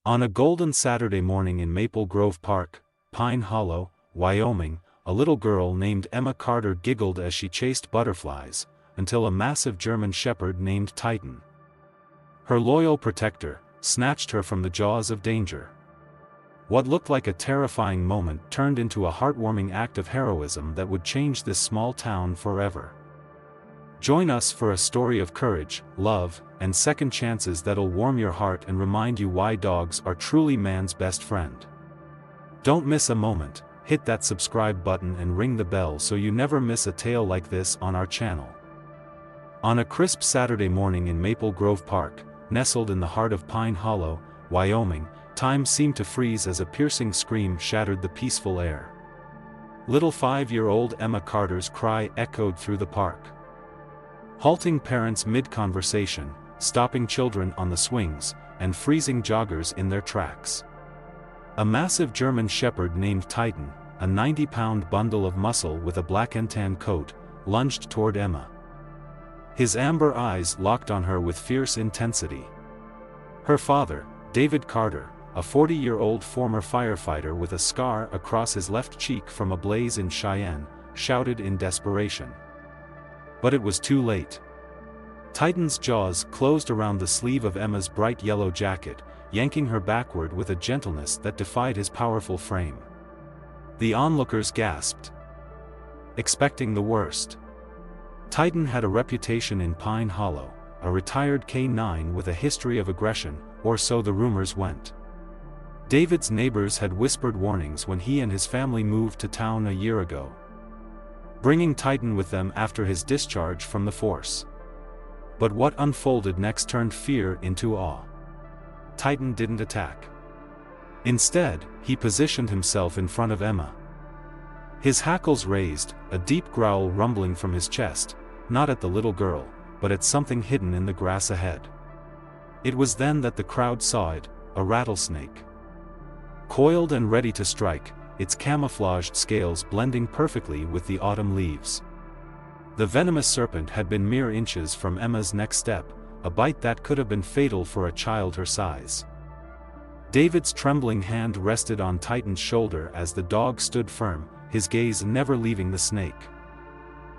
On a golden Saturday morning in Maple Grove Park, Pine Hollow, Wyoming, a little girl named Emma Carter giggled as she chased butterflies, until a massive German shepherd named Titan, her loyal protector, snatched her from the jaws of danger. What looked like a terrifying moment turned into a heartwarming act of heroism that would change this small town forever. Join us for a story of courage, love, and second chances that'll warm your heart and remind you why dogs are truly man's best friend. Don't miss a moment. Hit that subscribe button and ring the bell so you never miss a tale like this on our channel. On a crisp Saturday morning in Maple Grove Park, nestled in the heart of Pine Hollow, Wyoming, time seemed to freeze as a piercing scream shattered the peaceful air. Little 5-year-old Emma Carter's cry echoed through the park, halting parents mid-conversation, stopping children on the swings, and freezing joggers in their tracks. A massive German shepherd named Titan, a 90-pound bundle of muscle with a black and tan coat, lunged toward Emma. His amber eyes locked on her with fierce intensity. Her father, David Carter, a 40-year-old former firefighter with a scar across his left cheek from a blaze in Cheyenne, shouted in desperation. But it was too late. Titan's jaws closed around the sleeve of Emma's bright yellow jacket, yanking her backward with a gentleness that defied his powerful frame. The onlookers gasped, expecting the worst. Titan had a reputation in Pine Hollow, a retired K9 with a history of aggression, or so the rumors went. David's neighbors had whispered warnings when he and his family moved to town a year ago, bringing Titan with them after his discharge from the force. But what unfolded next turned fear into awe. Titan didn't attack. Instead, he positioned himself in front of Emma. His hackles raised, a deep growl rumbling from his chest, not at the little girl, but at something hidden in the grass ahead. It was then that the crowd saw it, a rattlesnake. Coiled and ready to strike, its camouflaged scales blending perfectly with the autumn leaves. The venomous serpent had been mere inches from Emma's next step, a bite that could have been fatal for a child her size. David's trembling hand rested on Titan's shoulder as the dog stood firm, his gaze never leaving the snake.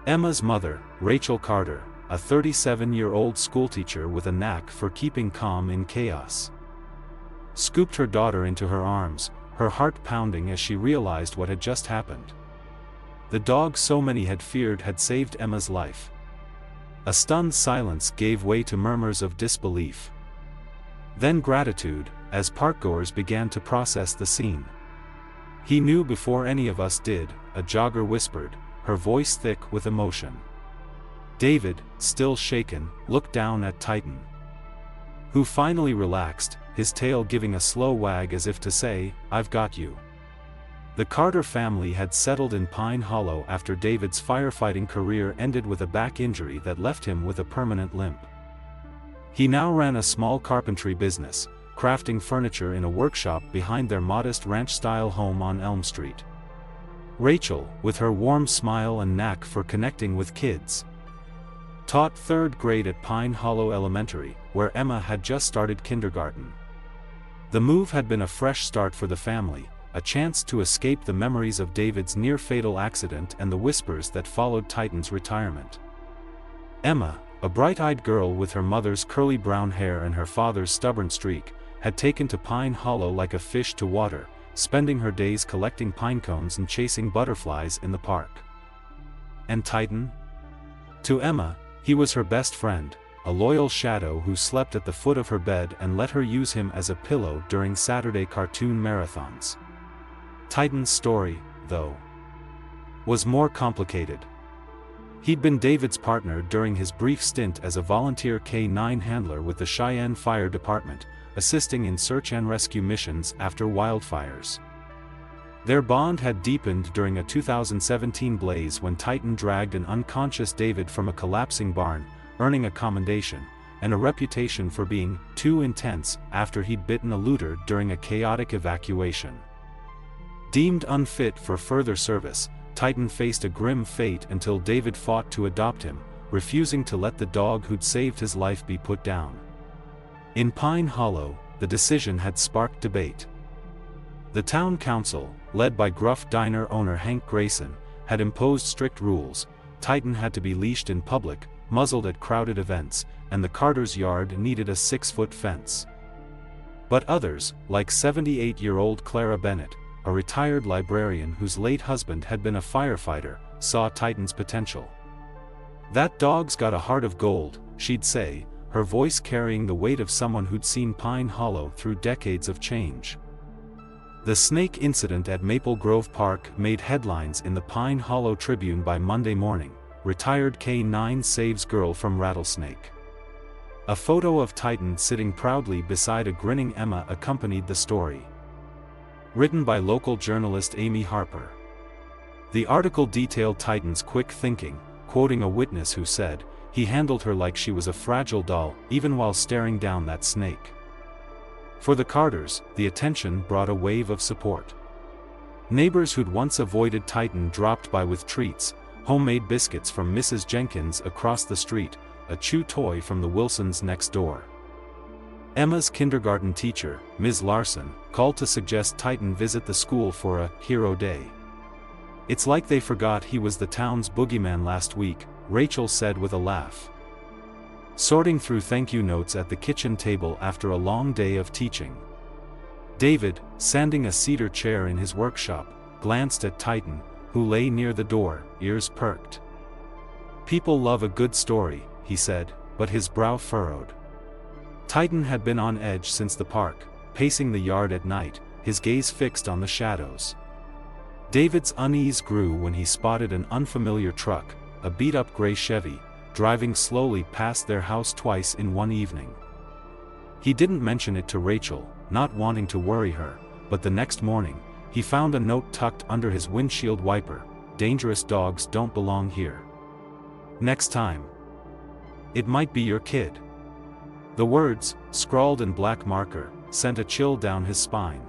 Emma's mother, Rachel Carter, a 37-year-old schoolteacher with a knack for keeping calm in chaos, scooped her daughter into her arms, her heart pounding as she realized what had just happened. The dog so many had feared had saved Emma's life. A stunned silence gave way to murmurs of disbelief. Then gratitude, as parkgoers began to process the scene. "He knew before any of us did," a jogger whispered, her voice thick with emotion. David, still shaken, looked down at Titan, who finally relaxed, his tail giving a slow wag as if to say, "I've got you." The Carter family had settled in Pine Hollow after David's firefighting career ended with a back injury that left him with a permanent limp. He now ran a small carpentry business, crafting furniture in a workshop behind their modest ranch-style home on Elm Street. Rachel, with her warm smile and knack for connecting with kids, taught 3rd grade at Pine Hollow Elementary, where Emma had just started kindergarten. The move had been a fresh start for the family, a chance to escape the memories of David's near-fatal accident and the whispers that followed Titan's retirement. Emma, a bright-eyed girl with her mother's curly brown hair and her father's stubborn streak, had taken to Pine Hollow like a fish to water, spending her days collecting pine cones and chasing butterflies in the park. And Titan? To Emma, he was her best friend, a loyal shadow who slept at the foot of her bed and let her use him as a pillow during Saturday cartoon marathons. Titan's story, though, was more complicated. He'd been David's partner during his brief stint as a volunteer K9 handler with the Cheyenne Fire Department, assisting in search and rescue missions after wildfires. Their bond had deepened during a 2017 blaze when Titan dragged an unconscious David from a collapsing barn, earning a commendation, and a reputation for being too intense after he'd bitten a looter during a chaotic evacuation. Deemed unfit for further service, Titan faced a grim fate until David fought to adopt him, refusing to let the dog who'd saved his life be put down. In Pine Hollow, the decision had sparked debate. The town council, led by gruff diner owner Hank Grayson, had imposed strict rules. Titan had to be leashed in public, muzzled at crowded events, and the Carter's yard needed a 6-foot fence. But others, like 78-year-old Clara Bennett, a retired librarian whose late husband had been a firefighter, saw Titan's potential. "That dog's got a heart of gold," she'd say, her voice carrying the weight of someone who'd seen Pine Hollow through decades of change. The snake incident at Maple Grove Park made headlines in the Pine Hollow Tribune by Monday morning. Retired K-9 saves girl from rattlesnake. A photo of Titan sitting proudly beside a grinning Emma accompanied the story. Written by local journalist Amy Harper. The article detailed Titan's quick thinking, quoting a witness who said, "He handled her like she was a fragile doll, even while staring down that snake." For the Carters, the attention brought a wave of support. Neighbors who'd once avoided Titan dropped by with treats: homemade biscuits from Mrs. Jenkins across the street, a chew toy from the Wilsons next door. Emma's kindergarten teacher, Ms. Larson, called to suggest Titan visit the school for a hero day. "It's like they forgot he was the town's boogeyman last week," Rachel said with a laugh. Sorting through thank you notes at the kitchen table after a long day of teaching. David, sanding a cedar chair in his workshop, glanced at Titan, who lay near the door, ears perked. "People love a good story," he said, but his brow furrowed. Titan had been on edge since the park, pacing the yard at night, his gaze fixed on the shadows. David's unease grew when he spotted an unfamiliar truck, a beat-up gray Chevy, driving slowly past their house twice in one evening. He didn't mention it to Rachel, not wanting to worry her, but the next morning, he found a note tucked under his windshield wiper: "Dangerous dogs don't belong here. Next time, it might be your kid." The words, scrawled in black marker, sent a chill down his spine.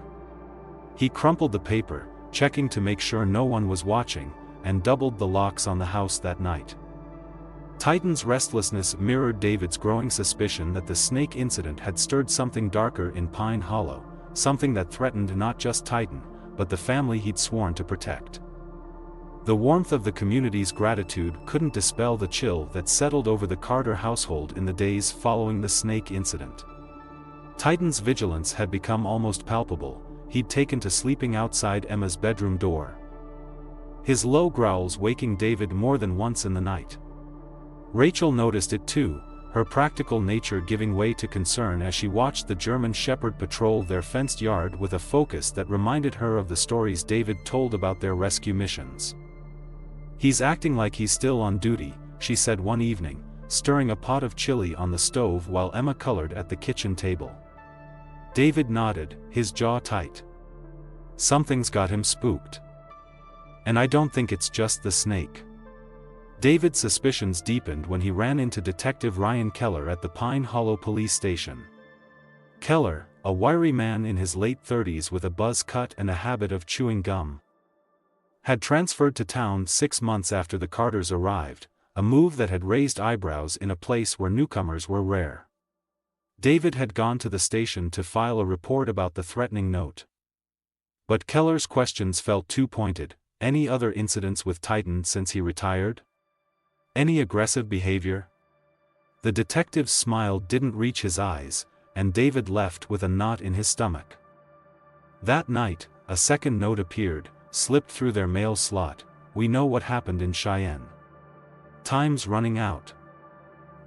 He crumpled the paper, checking to make sure no one was watching, and doubled the locks on the house that night. Titan's restlessness mirrored David's growing suspicion that the snake incident had stirred something darker in Pine Hollow, something that threatened not just Titan, but the family he'd sworn to protect. The warmth of the community's gratitude couldn't dispel the chill that settled over the Carter household in the days following the snake incident. Titan's vigilance had become almost palpable. He'd taken to sleeping outside Emma's bedroom door, his low growls waking David more than once in the night. Rachel noticed it too, her practical nature giving way to concern as she watched the German Shepherd patrol their fenced yard with a focus that reminded her of the stories David told about their rescue missions. "He's acting like he's still on duty," she said one evening, stirring a pot of chili on the stove while Emma colored at the kitchen table. David nodded, his jaw tight. "Something's got him spooked. And I don't think it's just the snake." David's suspicions deepened when he ran into Detective Ryan Keller at the Pine Hollow police station. Keller, a wiry man in his late 30s with a buzz cut and a habit of chewing gum, had transferred to town 6 months after the Carters arrived, a move that had raised eyebrows in a place where newcomers were rare. David had gone to the station to file a report about the threatening note. But Keller's questions felt too pointed. "Any other incidents with Titan since he retired? Any aggressive behavior?" The detective's smile didn't reach his eyes, and David left with a knot in his stomach. That night, a second note appeared, slipped through their mail slot: "We know what happened in Cheyenne. Time's running out."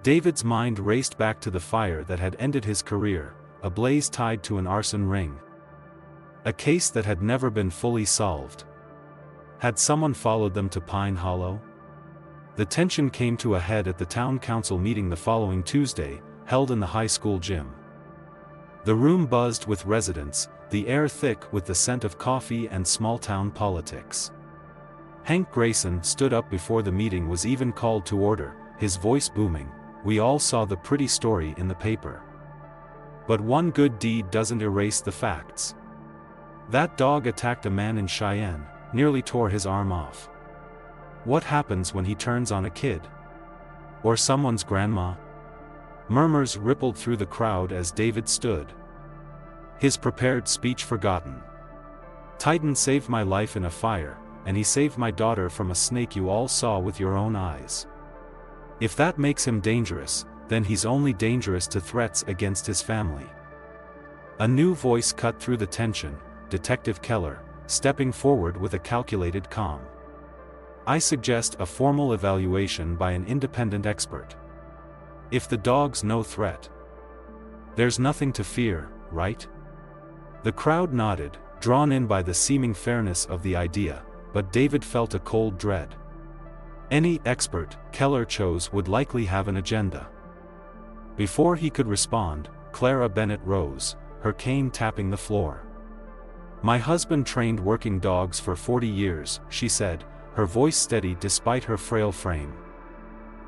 David's mind raced back to the fire that had ended his career, a blaze tied to an arson ring. A case that had never been fully solved. Had someone followed them to Pine Hollow? The tension came to a head at the town council meeting the following Tuesday, held in the high school gym. The room buzzed with residents, the air thick with the scent of coffee and small-town politics. Hank Grayson stood up before the meeting was even called to order, his voice booming: "We all saw the pretty story in the paper. But one good deed doesn't erase the facts. That dog attacked a man in Cheyenne, nearly tore his arm off. What happens when he turns on a kid? Or someone's grandma?" Murmurs rippled through the crowd as David stood. His prepared speech forgotten. Titan saved my life in a fire, and he saved my daughter from a snake you all saw with your own eyes. If that makes him dangerous, then he's only dangerous to threats against his family. A new voice cut through the tension, Detective Keller, stepping forward with a calculated calm. I suggest a formal evaluation by an independent expert. If the dog's no threat, there's nothing to fear, right? The crowd nodded, drawn in by the seeming fairness of the idea, but David felt a cold dread. Any expert Keller chose would likely have an agenda. Before he could respond, Clara Bennett rose, her cane tapping the floor. My husband trained working dogs for 40 years, she said, her voice steady despite her frail frame.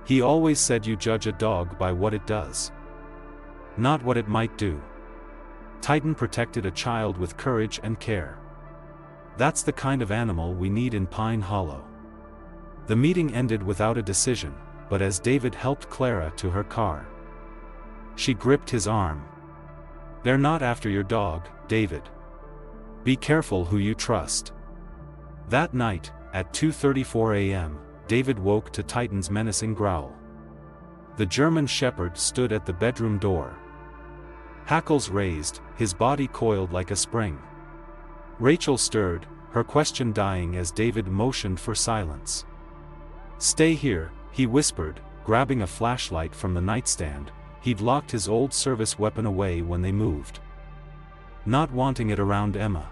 He always said you judge a dog by what it does, not what it might do. Titan protected a child with courage and care. That's the kind of animal we need in Pine Hollow. The meeting ended without a decision, but as David helped Clara to her car, she gripped his arm. They're not after your dog, David. Be careful who you trust. That night, at 2:34 a.m., David woke to Titan's menacing growl. The German Shepherd stood at the bedroom door. Hackles raised, his body coiled like a spring. Rachel stirred, her question dying as David motioned for silence. Stay here, he whispered, grabbing a flashlight from the nightstand. He'd locked his old service weapon away when they moved, not wanting it around Emma.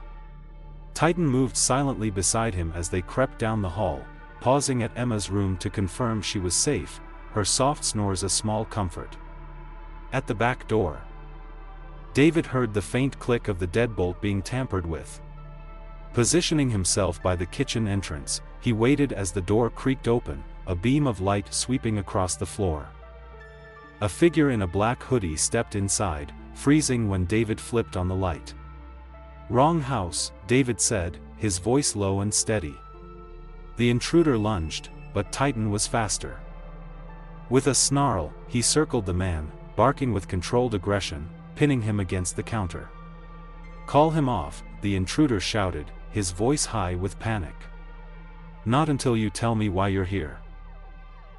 Titan moved silently beside him as they crept down the hall, pausing at Emma's room to confirm she was safe, her soft snores a small comfort. At the back door, David heard the faint click of the deadbolt being tampered with. Positioning himself by the kitchen entrance, he waited as the door creaked open, a beam of light sweeping across the floor. A figure in a black hoodie stepped inside, freezing when David flipped on the light. Wrong house, David said, his voice low and steady. The intruder lunged, but Titan was faster. With a snarl, he circled the man, barking with controlled aggression, pinning him against the counter. Call him off, the intruder shouted, his voice high with panic. Not until you tell me why you're here.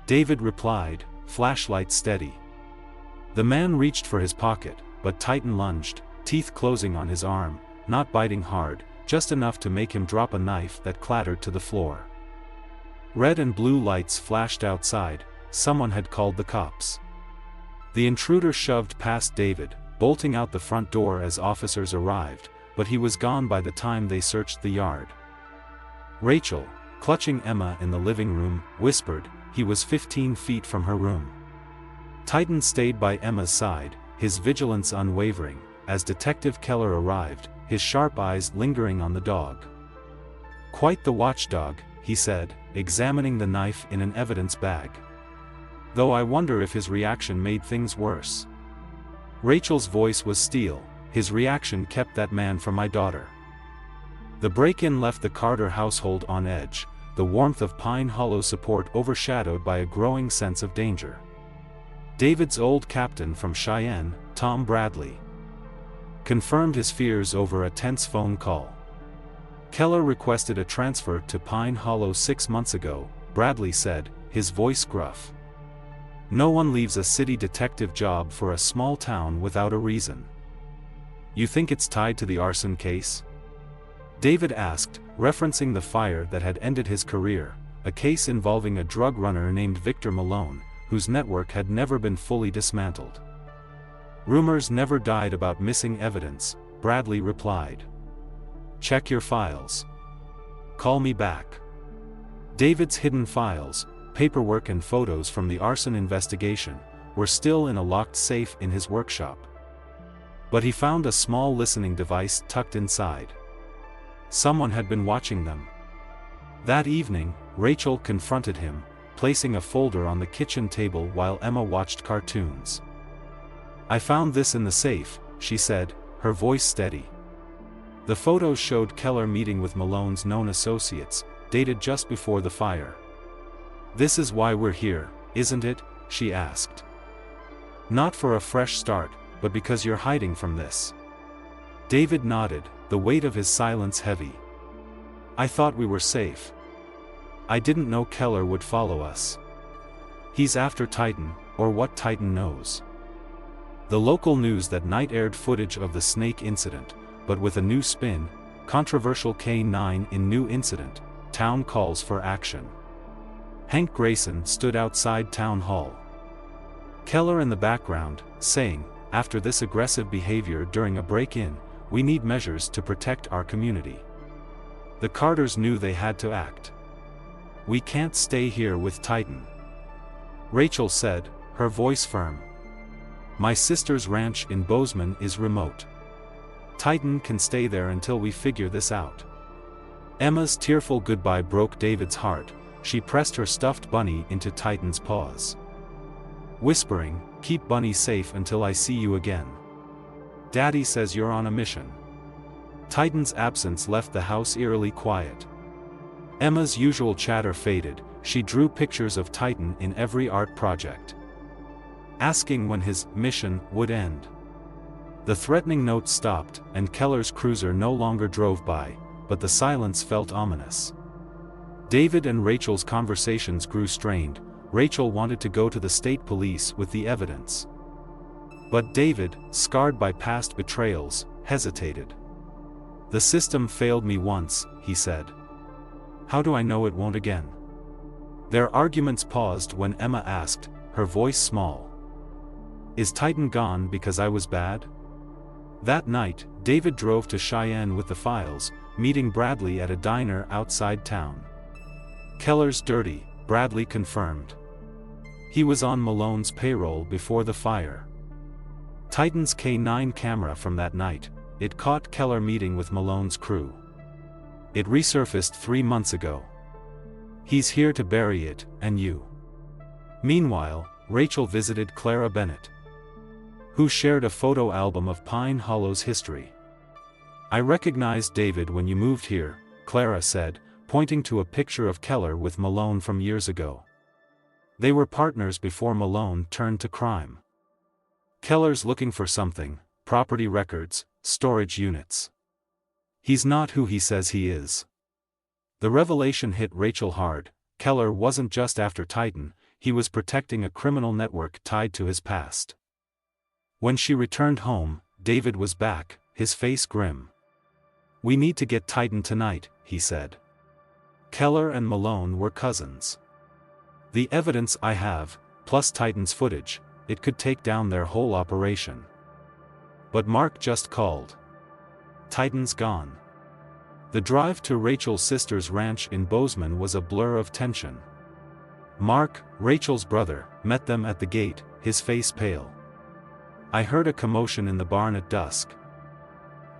David replied, flashlight steady. The man reached for his pocket, but Titan lunged, teeth closing on his arm, not biting hard, just enough to make him drop a knife that clattered to the floor. Red and blue lights flashed outside, someone had called the cops. The intruder shoved past David, bolting out the front door as officers arrived, but he was gone by the time they searched the yard. Rachel, clutching Emma in the living room, whispered, he was 15 feet from her room. Titan stayed by Emma's side, his vigilance unwavering, as Detective Keller arrived, his sharp eyes lingering on the dog. Quite the watchdog, he said, examining the knife in an evidence bag. Though I wonder if his reaction made things worse. Rachel's voice was steel, his reaction kept that man from my daughter. The break-in left the Carter household on edge, the warmth of Pine Hollow support overshadowed by a growing sense of danger. David's old captain from Cheyenne, Tom Bradley, confirmed his fears over a tense phone call. Keller requested a transfer to Pine Hollow 6 months ago, Bradley said, his voice gruff. No one leaves a city detective job for a small town without a reason. You think it's tied to the arson case? David asked, referencing the fire that had ended his career, a case involving a drug runner named Victor Malone, whose network had never been fully dismantled. Rumors never died about missing evidence, Bradley replied. Check your files. Call me back. David's hidden files, paperwork and photos from the arson investigation, were still in a locked safe in his workshop. But he found a small listening device tucked inside. Someone had been watching them. That evening, Rachel confronted him, placing a folder on the kitchen table while Emma watched cartoons. I found this in the safe, she said, her voice steady. The photos showed Keller meeting with Malone's known associates, dated just before the fire. This is why we're here, isn't it? She asked. Not for a fresh start, but because you're hiding from this. David nodded, the weight of his silence heavy. I thought we were safe. I didn't know Keller would follow us. He's after Titan, or what Titan knows. The local news that night aired footage of the snake incident, but with a new spin, controversial K9 in new incident, town calls for action. Hank Grayson stood outside town hall. Keller in the background, saying, after this aggressive behavior during a break-in, we need measures to protect our community. The Carters knew they had to act. We can't stay here with Titan. Rachel said, her voice firm. My sister's ranch in Bozeman is remote. Titan can stay there until we figure this out. Emma's tearful goodbye broke David's heart. She pressed her stuffed bunny into Titan's paws, whispering, keep Bunny safe until I see you again. Daddy says you're on a mission. Titan's absence left the house eerily quiet. Emma's usual chatter faded. She drew pictures of Titan in every art project, asking when his mission would end. The threatening notes stopped, and Keller's cruiser no longer drove by, but the silence felt ominous. David and Rachel's conversations grew strained. Rachel wanted to go to the state police with the evidence. But David, scarred by past betrayals, hesitated. The system failed me once, he said. How do I know it won't again? Their arguments paused when Emma asked, her voice small. Is Titan gone because I was bad? That night, David drove to Cheyenne with the files, meeting Bradley at a diner outside town. Keller's dirty, Bradley confirmed. He was on Malone's payroll before the fire. Titan's K9 camera from that night, it caught Keller meeting with Malone's crew. It resurfaced 3 months ago. He's here to bury it, and you. Meanwhile, Rachel visited Clara Bennett, who shared a photo album of Pine Hollow's history. I recognized David when you moved here, Clara said, pointing to a picture of Keller with Malone from years ago. They were partners before Malone turned to crime. Keller's looking for something, property records, storage units. He's not who he says he is. The revelation hit Rachel hard. Keller wasn't just after Titan, he was protecting a criminal network tied to his past. When she returned home, David was back, his face grim. We need to get Titan tonight, he said. Keller and Malone were cousins. The evidence I have, plus Titan's footage, it could take down their whole operation. But Mark just called. Titan's gone. The drive to Rachel's sister's ranch in Bozeman was a blur of tension. Mark, Rachel's brother, met them at the gate, his face pale. I heard a commotion in the barn at dusk,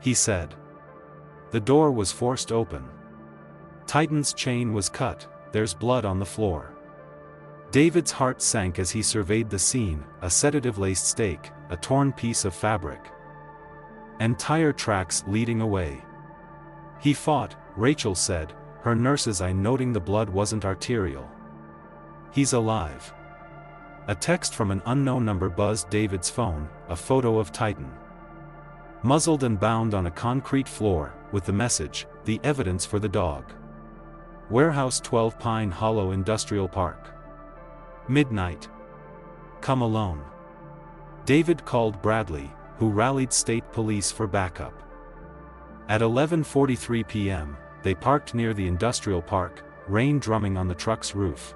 he said. The door was forced open. Titan's chain was cut, there's blood on the floor. David's heart sank as he surveyed the scene, a sedative-laced stake, a torn piece of fabric, and tire tracks leading away. He fought, Rachel said, her nurse's eye noting the blood wasn't arterial. He's alive. A text from an unknown number buzzed David's phone, a photo of Titan, muzzled and bound on a concrete floor, with the message, the evidence for the dog. Warehouse 12 Pine Hollow Industrial Park. Midnight. Come alone. David called Bradley, who rallied state police for backup. At 11:43 p.m., they parked near the industrial park, rain drumming on the truck's roof.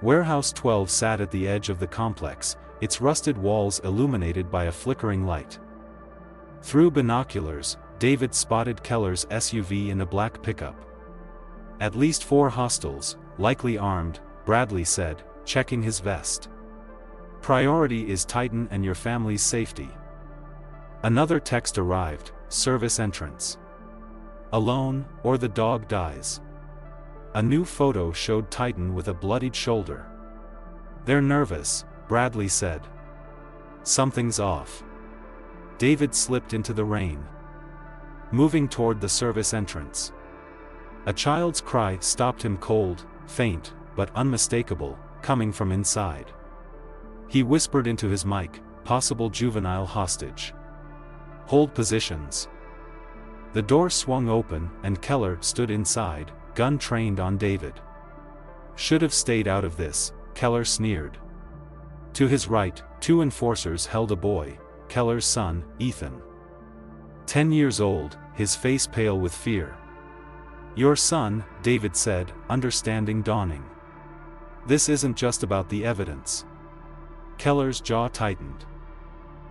Warehouse 12 sat at the edge of the complex, its rusted walls illuminated by a flickering light. Through binoculars, David spotted Keller's SUV in a black pickup. At least 4 hostiles, likely armed, Bradley said, checking his vest. Priority is Titan and your family's safety. Another text arrived, service entrance. Alone, or the dog dies. A new photo showed Titan with a bloodied shoulder. They're nervous, Bradley said. Something's off. David slipped into the rain, moving toward the service entrance. A child's cry stopped him, cold, faint, but unmistakable, coming from inside. He whispered into his mic, possible juvenile hostage. Hold positions." The door swung open and Keller stood inside, gun trained on David. "Should have stayed out of this," Keller sneered. To his right, 2 enforcers held a boy, Keller's son, Ethan. 10 years old, his face pale with fear. "Your son," David said, understanding dawning. "This isn't just about the evidence." Keller's jaw tightened.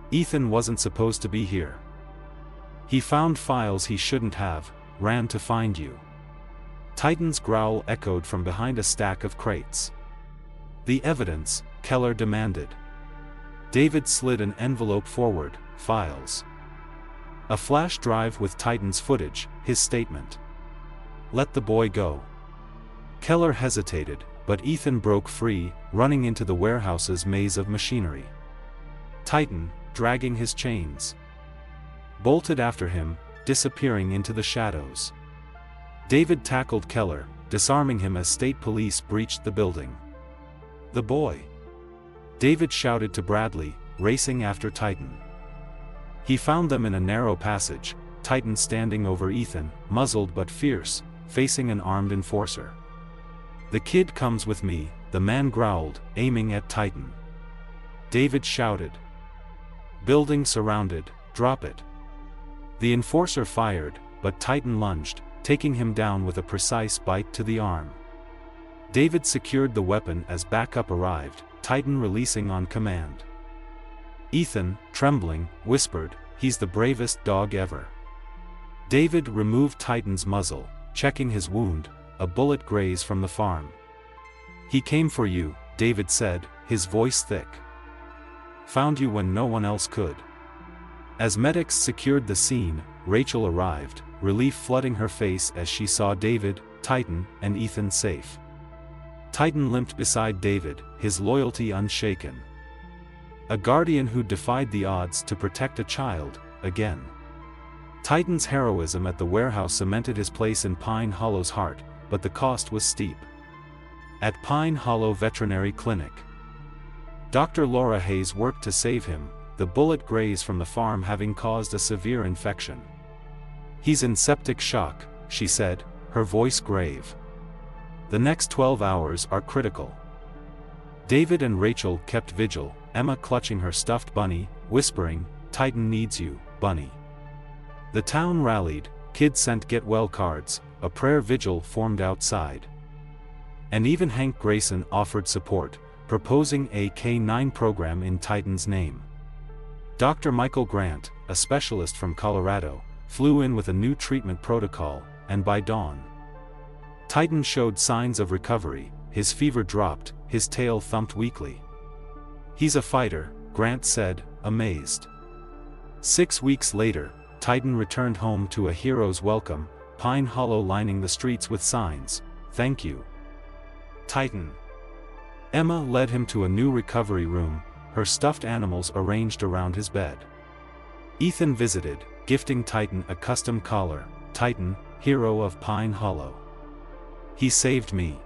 "Ethan wasn't supposed to be here. He found files he shouldn't have, ran to find you." Titan's growl echoed from behind a stack of crates. "The evidence," Keller demanded. David slid an envelope forward, files. A flash drive with Titan's footage, his statement. "Let the boy go." Keller hesitated, but Ethan broke free, running into the warehouse's maze of machinery. Titan, dragging his chains, bolted after him, disappearing into the shadows. David tackled Keller, disarming him as state police breached the building. "The boy!" David shouted to Bradley, racing after Titan. He found them in a narrow passage, Titan standing over Ethan, muzzled but fierce, facing an armed enforcer. "The kid comes with me," the man growled, aiming at Titan. David shouted. "Building surrounded, drop it." The enforcer fired, but Titan lunged, taking him down with a precise bite to the arm. David secured the weapon as backup arrived, Titan releasing on command. Ethan, trembling, whispered, "He's the bravest dog ever." David removed Titan's muzzle, checking his wound, a bullet graze from the farm. "He came for you," David said, his voice thick. "Found you when no one else could." As medics secured the scene, Rachel arrived, relief flooding her face as she saw David, Titan, and Ethan safe. Titan limped beside David, his loyalty unshaken. A guardian who defied the odds to protect a child, again. Titan's heroism at the warehouse cemented his place in Pine Hollow's heart, but the cost was steep. At Pine Hollow Veterinary Clinic, Dr. Laura Hayes worked to save him, the bullet graze from the farm having caused a severe infection. "He's in septic shock," she said, her voice grave. "The next 12 hours are critical." David and Rachel kept vigil, Emma clutching her stuffed bunny, whispering, "Titan needs you, bunny." The town rallied, kids sent get-well cards, a prayer vigil formed outside. And even Hank Grayson offered support, proposing a K-9 program in Titan's name. Dr. Michael Grant, a specialist from Colorado, flew in with a new treatment protocol, and by dawn, Titan showed signs of recovery, his fever dropped, his tail thumped weakly. "He's a fighter," Grant said, amazed. 6 weeks later, Titan returned home to a hero's welcome, Pine Hollow lining the streets with signs, "Thank you, Titan." Emma led him to a new recovery room, her stuffed animals arranged around his bed. Ethan visited, gifting Titan a custom collar, "Titan, hero of Pine Hollow. He saved me,"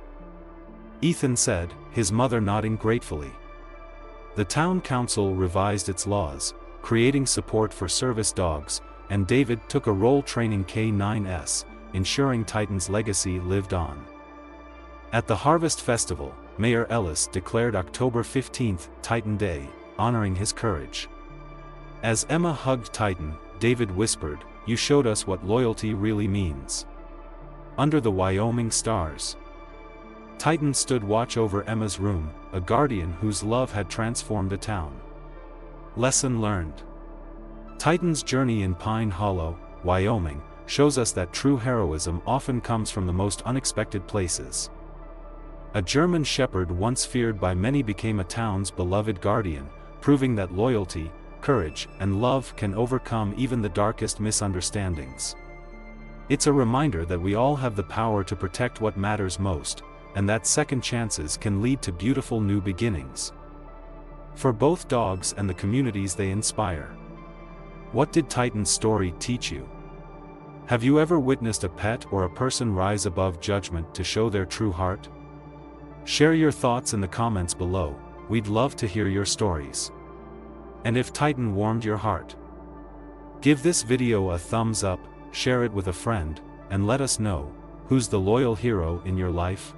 Ethan said, his mother nodding gratefully. The town council revised its laws, creating support for service dogs, and David took a role training K-9s, ensuring Titan's legacy lived on. At the Harvest Festival, Mayor Ellis declared October 15th Titan Day, honoring his courage. As Emma hugged Titan, David whispered, "You showed us what loyalty really means." Under the Wyoming stars, Titan stood watch over Emma's room, a guardian whose love had transformed a town. Lesson learned. Titan's journey in Pine Hollow, Wyoming, shows us that true heroism often comes from the most unexpected places. A German shepherd once feared by many became a town's beloved guardian, proving that loyalty, courage, and love can overcome even the darkest misunderstandings. It's a reminder that we all have the power to protect what matters most, and that second chances can lead to beautiful new beginnings. For both dogs and the communities they inspire. What did Titan's story teach you? Have you ever witnessed a pet or a person rise above judgment to show their true heart? Share your thoughts in the comments below, we'd love to hear your stories. And if Titan warmed your heart, Give this video a thumbs up, share it with a friend, and let us know, who's the loyal hero in your life?